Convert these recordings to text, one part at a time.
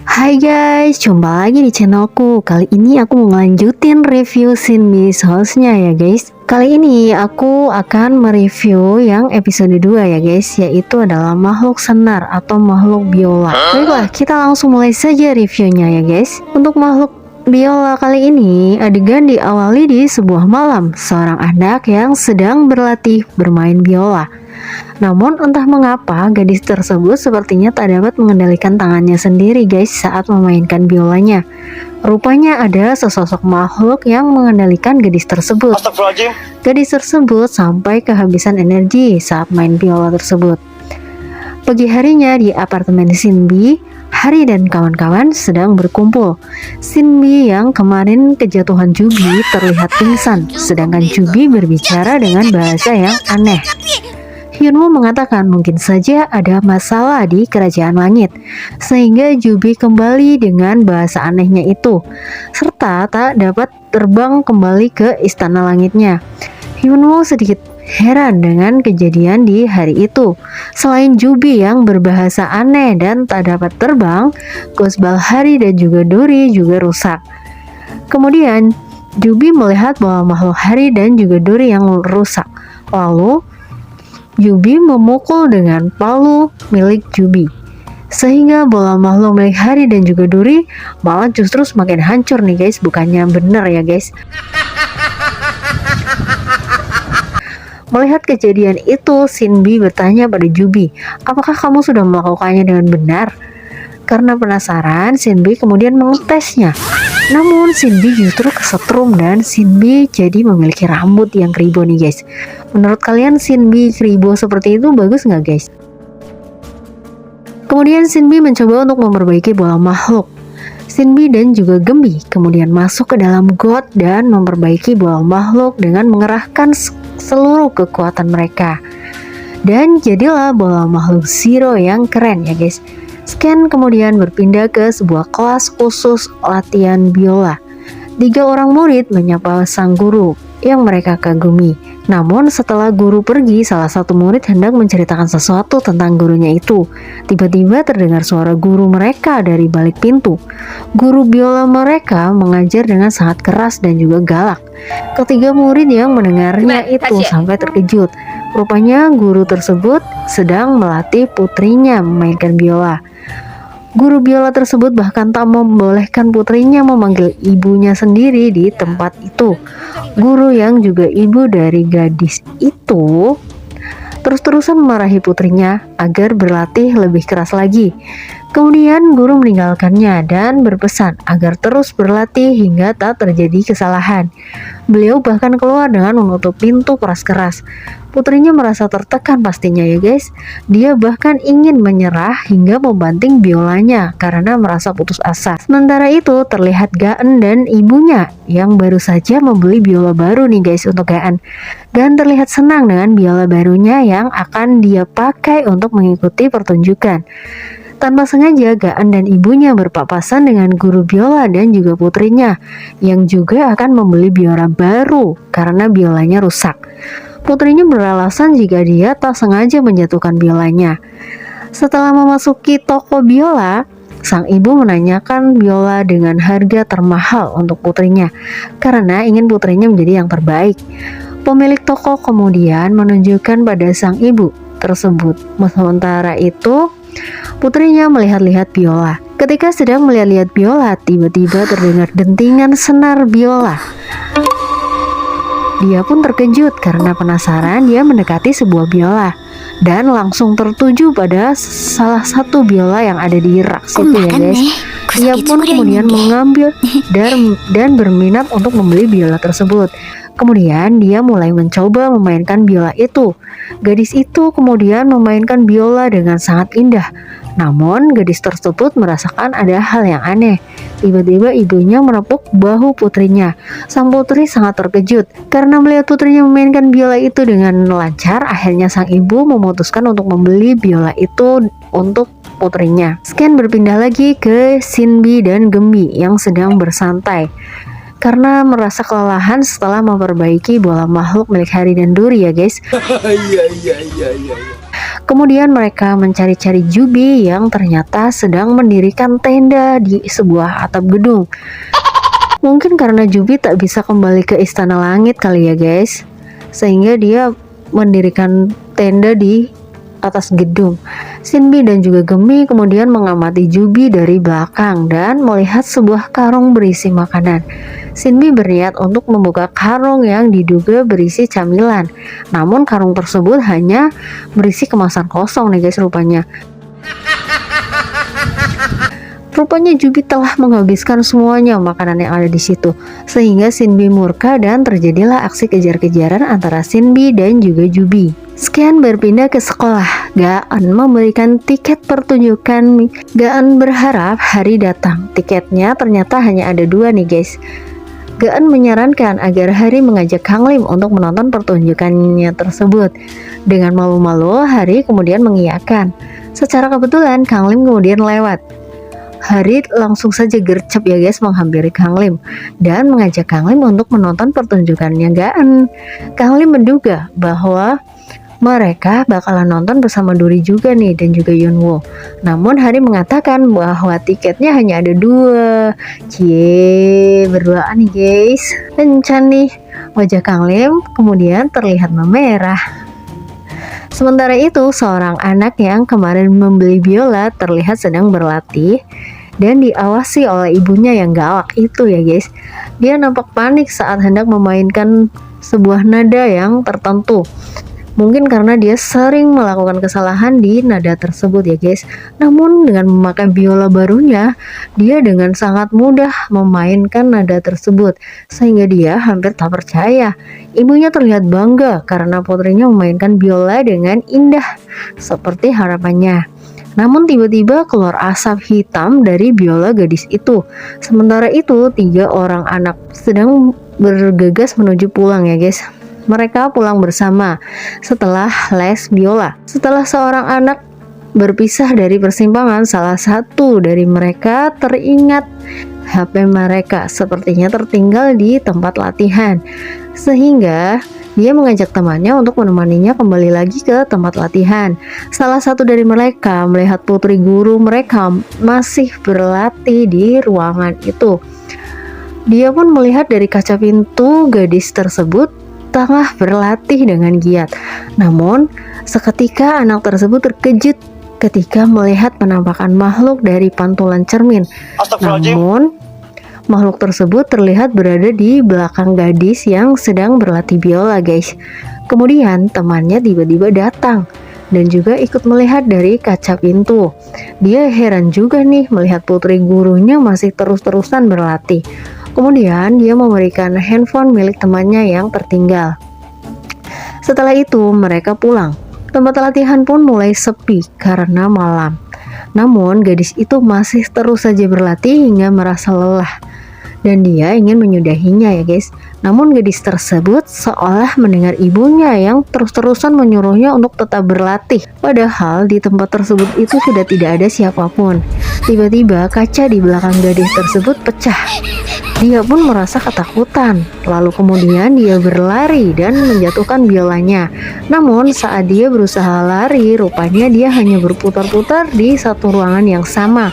Hai guys, jumpa lagi di channelku. Kali ini aku mau ngelanjutin review Shinbi Souls-nya ya guys. Kali ini aku akan mereview yang episode 2 ya guys, yaitu adalah makhluk senar atau makhluk biola. Baiklah, kita langsung mulai saja reviewnya ya guys. Untuk makhluk biola kali ini, adegan diawali di sebuah malam. Seorang anak yang sedang berlatih bermain biola. Namun entah mengapa gadis tersebut sepertinya tak dapat mengendalikan tangannya sendiri guys saat memainkan biolanya. Rupanya ada sesosok makhluk yang mengendalikan gadis tersebut. Gadis tersebut sampai kehabisan energi saat main biola tersebut. Pagi harinya di apartemen Shinbi, Hari dan kawan-kawan sedang berkumpul. Shinbi yang kemarin kejatuhan Jubi terlihat pingsan, sedangkan Jubi berbicara dengan bahasa yang aneh. Hyunwoo mengatakan mungkin saja ada masalah di kerajaan langit, sehingga Jubi kembali dengan bahasa anehnya itu, serta tak dapat terbang kembali ke istana langitnya. Hyunwoo sedikit heran dengan kejadian di hari itu. Selain Jubi yang berbahasa aneh dan tak dapat terbang, Gosbal Hari dan juga Dori juga rusak. Kemudian Jubi melihat bahwa makhluk Hari dan juga Dori yang rusak. Lalu Jubi memukul dengan palu milik Jubi, sehingga bola makhluk milik Hari dan juga Dori malah justru semakin hancur nih guys, bukannya bener ya guys. Melihat kejadian itu, Shinbi bertanya pada Jubi, apakah kamu sudah melakukannya dengan benar? Karena penasaran, Shinbi kemudian mengetesnya. Namun Shinbi justru kesetrum dan Shinbi jadi memiliki rambut yang kribo nih guys. Menurut kalian Shinbi kribo seperti itu bagus nggak guys? Kemudian Shinbi mencoba untuk memperbaiki bola makhluk. Shinbi dan juga Gembi kemudian masuk ke dalam got dan memperbaiki bola makhluk dengan mengerahkan seluruh kekuatan mereka. Dan jadilah bola makhluk Zero yang keren ya guys. Scan kemudian berpindah ke sebuah kelas khusus latihan biola. 3 orang murid menyapa sang guru yang mereka kagumi. Namun setelah guru pergi, salah satu murid hendak menceritakan sesuatu tentang gurunya itu. Tiba-tiba terdengar suara guru mereka dari balik pintu. Guru biola mereka mengajar dengan sangat keras dan juga galak. Ketiga murid yang mendengarnya itu sampai terkejut. Rupanya guru tersebut sedang melatih putrinya memainkan biola. Guru biola tersebut bahkan tak membolehkan putrinya memanggil ibunya sendiri di tempat itu. Guru yang juga ibu dari gadis itu terus-terusan memarahi putrinya agar berlatih lebih keras lagi. Kemudian guru meninggalkannya dan berpesan agar terus berlatih hingga tak terjadi kesalahan. Beliau bahkan keluar dengan menutup pintu keras-keras. Putrinya merasa tertekan pastinya ya guys. Dia bahkan ingin menyerah hingga membanting biolanya karena merasa putus asa. Sementara itu terlihat Gaan dan ibunya yang baru saja membeli biola baru nih guys untuk Gaan. Gaan terlihat senang dengan biola barunya yang akan dia pakai untuk mengikuti pertunjukan. Tanpa sengaja Gaan dan ibunya berpapasan dengan guru biola dan juga putrinya yang juga akan membeli biola baru karena biolanya rusak. Putrinya beralasan jika dia tak sengaja menjatuhkan biolanya. Setelah memasuki toko biola, sang ibu menanyakan biola dengan harga termahal untuk putrinya karena ingin putrinya menjadi yang terbaik. Pemilik toko kemudian menunjukkan pada sang ibu tersebut. Sementara itu, putrinya melihat-lihat biola. Ketika sedang melihat-lihat biola, tiba-tiba terdengar dentingan senar biola. Dia pun terkejut karena penasaran. Dia mendekati sebuah biola dan langsung tertuju pada salah satu biola yang ada di rak situ ya guys. Ia pun kemudian mengambil dan berminat untuk membeli biola tersebut. Kemudian dia mulai mencoba memainkan biola itu. Gadis itu kemudian memainkan biola dengan sangat indah. Namun gadis tersebut merasakan ada hal yang aneh. Tiba-tiba ibunya menepuk bahu putrinya. Sang putri sangat terkejut karena melihat putrinya memainkan biola itu dengan lancar. Akhirnya sang ibu memutuskan untuk membeli biola itu untuk putrinya. Scan berpindah lagi ke Shinbi dan Gembi yang sedang bersantai karena merasa kelelahan setelah memperbaiki bola makhluk milik Hari dan Dori ya guys. Kemudian mereka mencari-cari Jubi yang ternyata sedang mendirikan tenda di sebuah atap gedung. Mungkin karena Jubi tak bisa kembali ke istana langit kali ya guys, sehingga dia mendirikan tenda di atas gedung. Shinbi dan juga Gemi kemudian mengamati Jubi dari belakang dan melihat sebuah karung berisi makanan. Shinbi berniat untuk membuka karung yang diduga berisi camilan, namun karung tersebut hanya berisi kemasan kosong nih guys rupanya. Rupanya Jubi telah menghabiskan semuanya makanan yang ada di situ, sehingga Shinbi murka dan terjadilah aksi kejar-kejaran antara Shinbi dan juga Jubi. Sekian berpindah ke sekolah. Gaan memberikan tiket pertunjukan. Gaan berharap hari datang. Tiketnya ternyata hanya ada 2 nih guys. Gaan menyarankan agar Hari mengajak Kang Lim untuk menonton pertunjukannya tersebut. Dengan malu-malu, Hari kemudian mengiyakan. Secara kebetulan Kang Lim kemudian lewat. Hari langsung saja gercep ya guys menghampiri Kang Lim dan mengajak Kang Lim untuk menonton pertunjukannya Gaan. Kang Lim menduga bahwa mereka bakalan nonton bersama Duri juga nih dan juga Yunwoo. Namun Hari mengatakan bahwa tiketnya hanya ada 2. Cie, berduaan nih guys. Kencan nih. Wajah Kang Lim kemudian terlihat memerah. Sementara itu, seorang anak yang kemarin membeli biola terlihat sedang berlatih dan diawasi oleh ibunya yang galak itu ya guys. Dia nampak panik saat hendak memainkan sebuah nada yang tertentu. Mungkin karena dia sering melakukan kesalahan di nada tersebut ya guys. Namun dengan memakai biola barunya, dia dengan sangat mudah memainkan nada tersebut, sehingga dia hampir tak percaya. Ibunya terlihat bangga karena putrinya memainkan biola dengan indah seperti harapannya. Namun tiba-tiba keluar asap hitam dari biola gadis itu. Sementara itu 3 orang anak sedang bergegas menuju pulang ya guys. Mereka pulang bersama setelah les biola. Setelah seorang anak berpisah dari persimpangan, salah satu dari mereka teringat HP mereka sepertinya tertinggal di tempat latihan, sehingga dia mengajak temannya untuk menemaninya kembali lagi ke tempat latihan. Salah satu dari mereka melihat putri guru mereka masih berlatih di ruangan itu. Dia pun melihat dari kaca pintu gadis tersebut tengah berlatih dengan giat. Namun, seketika anak tersebut terkejut ketika melihat penampakan makhluk dari pantulan cermin. Namun, makhluk tersebut terlihat berada di belakang gadis yang sedang berlatih biola, guys. Kemudian, temannya tiba-tiba datang dan juga ikut melihat dari kaca pintu. Dia heran juga nih melihat putri gurunya masih terus-terusan berlatih. Kemudian dia memberikan handphone milik temannya yang tertinggal. Setelah itu mereka pulang. Tempat latihan pun mulai sepi karena malam. Namun gadis itu masih terus saja berlatih hingga merasa lelah. Dan dia ingin menyudahinya ya guys. Namun gadis tersebut seolah mendengar ibunya yang terus-terusan menyuruhnya untuk tetap berlatih. Padahal di tempat tersebut itu sudah tidak ada siapapun. Tiba-tiba kaca di belakang gadis tersebut pecah. Dia pun merasa ketakutan. Lalu kemudian dia berlari dan menjatuhkan biolanya. Namun saat dia berusaha lari, rupanya dia hanya berputar-putar di satu ruangan yang sama.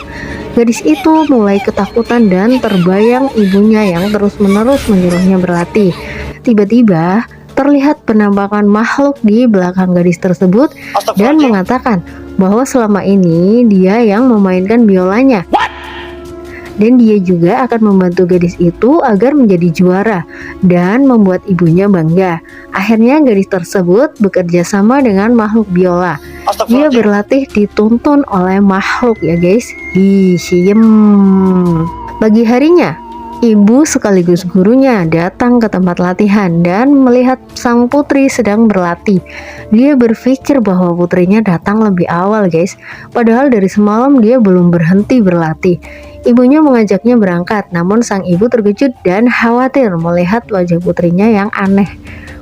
Gadis itu mulai ketakutan dan terbayang ibunya yang terus-menerus menyuruhnya berlatih. Tiba-tiba terlihat penampakan makhluk di belakang gadis tersebut dan mengatakan bahwa selama ini dia yang memainkan biolanya. Dan dia juga akan membantu gadis itu agar menjadi juara dan membuat ibunya bangga. Akhirnya gadis tersebut bekerja sama dengan makhluk biola. Dia berlatih dituntun oleh makhluk ya guys. Siem. Pagi harinya, ibu sekaligus gurunya datang ke tempat latihan dan melihat sang putri sedang berlatih. Dia berpikir bahwa putrinya datang lebih awal guys. Padahal dari semalam dia belum berhenti berlatih. Ibunya mengajaknya berangkat, namun sang ibu terkejut dan khawatir melihat wajah putrinya yang aneh.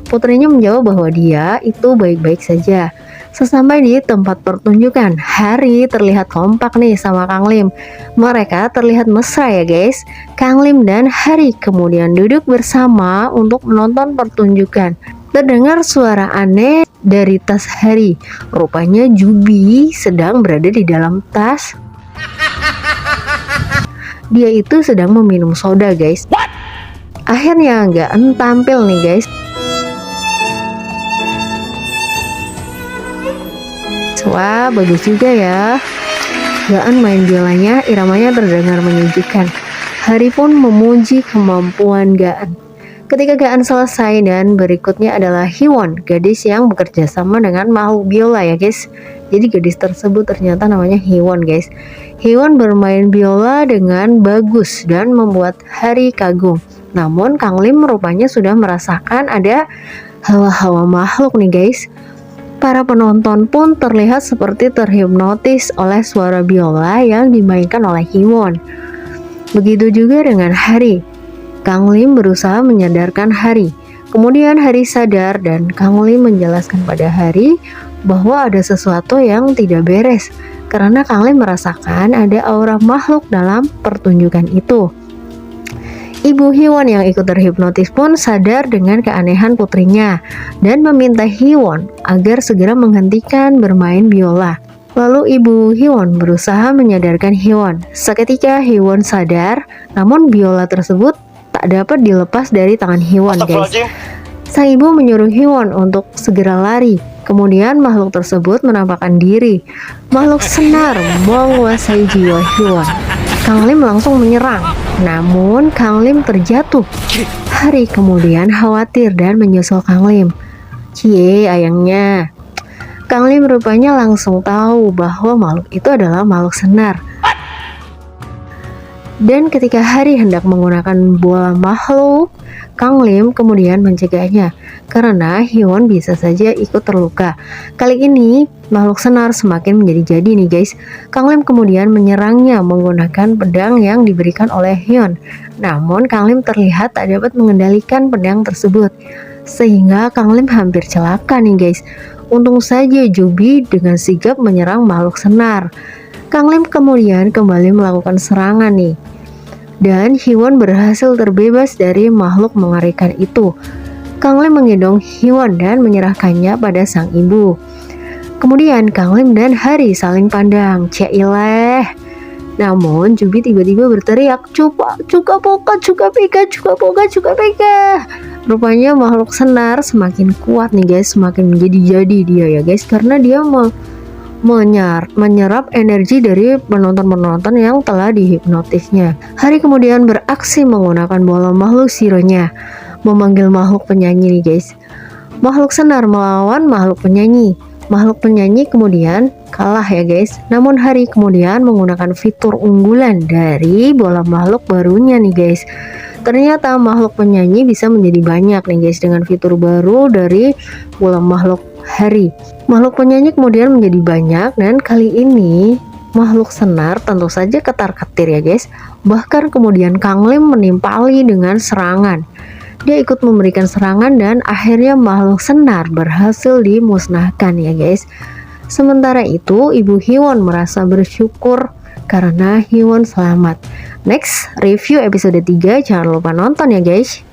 Putrinya menjawab bahwa dia itu baik-baik saja. Sesampai di tempat pertunjukan, Hari terlihat kompak nih sama Kang Lim. Mereka terlihat mesra ya guys. Kang Lim dan Hari kemudian duduk bersama untuk menonton pertunjukan. Terdengar suara aneh dari tas Hari. Rupanya Jubi sedang berada di dalam tas. Dia itu sedang meminum soda, guys. Akhirnya Gaan tampil nih, guys. Wah, bagus juga ya. Gaan main biolanya, iramanya terdengar menyejukkan. Hari pun memuji kemampuan Gaan. Ketika Gaan selesai dan berikutnya adalah Hiwon, gadis yang bekerja sama dengan makhluk biola ya guys. Jadi gadis tersebut ternyata namanya Hiwon guys. Hiwon bermain biola dengan bagus dan membuat Hari kagum. Namun Kang Lim rupanya sudah merasakan ada hawa-hawa makhluk nih guys. Para penonton pun terlihat seperti terhipnotis oleh suara biola yang dimainkan oleh Hiwon. Begitu juga dengan Hari. Kang Lim berusaha menyadarkan Hari. Kemudian Hari sadar dan Kang Lim menjelaskan pada Hari bahwa ada sesuatu yang tidak beres karena Kang Lim merasakan ada aura makhluk dalam pertunjukan itu. Ibu Hiwon yang ikut terhipnotis pun sadar dengan keanehan putrinya dan meminta Hiwon agar segera menghentikan bermain biola. Lalu Ibu Hiwon berusaha menyadarkan Hiwon. Seketika Hiwon sadar, namun biola tersebut tak dapat dilepas dari tangan Hiwon guys. Sang ibu menyuruh Hiwon untuk segera lari. Kemudian makhluk tersebut menampakkan diri. Makhluk senar menguasai jiwa Hiwon. Kang Lim langsung menyerang. Namun Kang Lim terjatuh. Hari kemudian khawatir dan menyusul Kang Lim. Cie ayangnya. Kang Lim rupanya langsung tahu bahwa makhluk itu adalah makhluk senar. Dan ketika Hari hendak menggunakan bola makhluk, Kang Lim kemudian mencegahnya karena Hiwon bisa saja ikut terluka. Kali ini makhluk senar semakin menjadi-jadi nih guys. Kang Lim kemudian menyerangnya menggunakan pedang yang diberikan oleh Hyun. Namun Kang Lim terlihat tak dapat mengendalikan pedang tersebut, sehingga Kang Lim hampir celaka nih guys. Untung saja Jubi dengan sigap menyerang makhluk senar. Kang Lim kemudian kembali melakukan serangan nih. Dan Hiwon berhasil terbebas dari makhluk mengerikan itu. Kang Lim menggendong Hiwon dan menyerahkannya pada sang ibu. Kemudian Kang Lim dan Hari saling pandang. Caileh. Namun Jubi tiba-tiba berteriak, Cuka poka, cuka pika, cuka poka, cuka pika. Rupanya makhluk senar semakin kuat nih guys, semakin menjadi-jadi dia ya guys, karena dia menyerap energi dari penonton-penonton yang telah dihipnotisnya. Hari kemudian beraksi menggunakan bola makhluk sironya, memanggil makhluk penyanyi nih guys. Makhluk senar melawan makhluk penyanyi. Makhluk penyanyi kemudian kalah ya guys. Namun Hari kemudian menggunakan fitur unggulan dari bola makhluk barunya nih guys. Ternyata makhluk penyanyi bisa menjadi banyak nih guys dengan fitur baru dari bola makhluk Hari. Makhluk penyanyi kemudian menjadi banyak dan kali ini makhluk senar tentu saja ketar-ketir ya guys. Bahkan kemudian Kang Lim menimpali dengan serangan. Dia ikut memberikan serangan dan akhirnya makhluk senar berhasil dimusnahkan ya guys. Sementara itu Ibu Hiwon merasa bersyukur karena Hiwon selamat. Next, review episode 3, jangan lupa nonton ya guys.